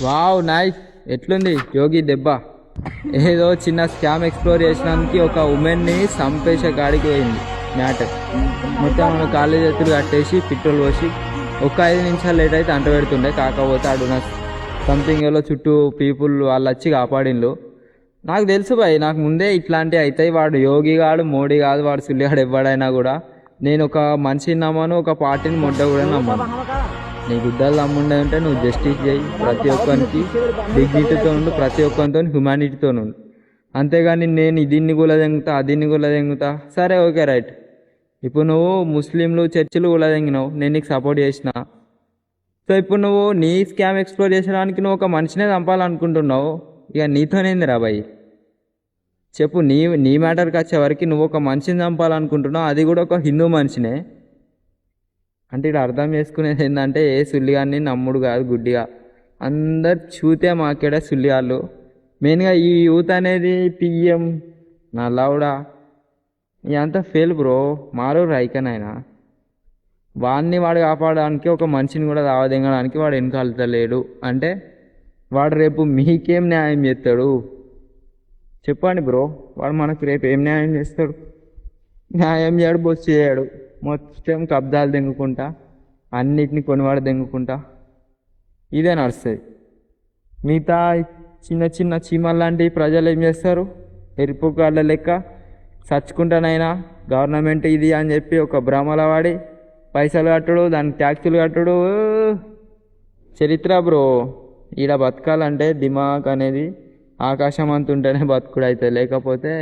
Wow nice. ఎట్లుంది యోగి దెబ్బ? ఏదో చిన్న స్కామ్ ఎక్స్ప్లోర్ చేసినానికి ఒక ఉమెన్ని చంపేసే కాడికి పోయింది మ్యాటర్. మొత్తం మన కాలేజ్ ఎత్తులు కట్టేసి పెట్రోల్ పోసి ఒక 5 నిమిషాలు లేట్ అయితే అంట పెడుతుండే. కాకపోతే ఆడు నా సంథింగ్ ఏలో చుట్టూ పీపుల్ వాళ్ళు వచ్చి కాపాడిండు. నాకు తెలుసు భయ్, నాకు ముందే ఇట్లాంటివి అవుతాయి. వాడు యోగి కాదు, మోడీ కాదు, వాడు సుల్లిగాడు ఎవడైనా కూడా నేను ఒక మనిషిని నమ్మను, ఒక పార్టీని మొట్ట కూడా నమ్మను. నీ గుద్దాలు నమ్ముండే ఉంటే నువ్వు జస్టిస్ చేయి, ప్రతి ఒక్కరికి డిగ్నిటీతో ఉండు, ప్రతి ఒక్కరితో హ్యుమానిటీతో ఉండు. అంతేగాని నేను దీన్ని కూడా తెంగుతా, దీన్ని కూడా తెంగుతా. సరే ఓకే రైట్. ఇప్పుడు నువ్వు ముస్లింలు చర్చిలు కూడా తెంగినావు, నేను నీకు సపోర్ట్ చేసిన. సో ఇప్పుడు నువ్వు నీ స్కామ్ ఎక్స్ప్లోర్ చేసడానికి నువ్వు ఒక మనిషినే చంపాలనుకుంటున్నావు. ఇక నీతోనేంది రా భయ్? చెప్పు, నీ మ్యాటర్కి వచ్చేవరకు నువ్వు ఒక మనిషిని చంపాలనుకుంటున్నావు, అది కూడా ఒక హిందూ మనిషినే. అంటే ఇక్కడ అర్థం చేసుకునేది ఏంటంటే ఏ సుల్లిగాన్ని నమ్ముడు కాదు గుడ్డిగా. అందరు చూతే మాకేడే సుల్లిగాళ్ళు. మెయిన్గా ఈ యూత్ అనేది పిఎం నా లౌడా ఇదంతా ఫెయిల్ బ్రో. మారు రైకనైనా వాడు కాపాడడానికి ఒక మనిషిని కూడా దావదింగడానికి వాడు వెనకాలలేడు అంటే వాడు రేపు మీకేం న్యాయం చేస్తాడు చెప్పండి బ్రో? వాడు మనకు రేపు ఏం న్యాయం చేస్తాడు? న్యాయం చేయడు, బొచ్చు చేయడు. మొత్తం కబ్జాలు దెంగుకుంటా, అన్నిటిని కొనివాడు దెంగుకుంటా ఇదే నడుస్తుంది. మిగతా చిన్న చిన్న చీమలు లాంటి ప్రజలు ఏం చేస్తారు? ఎరుపుగాళ్ళ లెక్క చచ్చుకుంటానైనా గవర్నమెంట్ ఇది అని చెప్పి ఒక భ్రమల వాడి పైసలు కట్టుడు, దానికి ట్యాక్సులు కట్టుడు. చరిత్ర బ్రో. ఈడ బతకాలంటే దిమాగ్ అనేది ఆకాశం అంత ఉంటేనే బతుకుడు అవుతుంది, లేకపోతే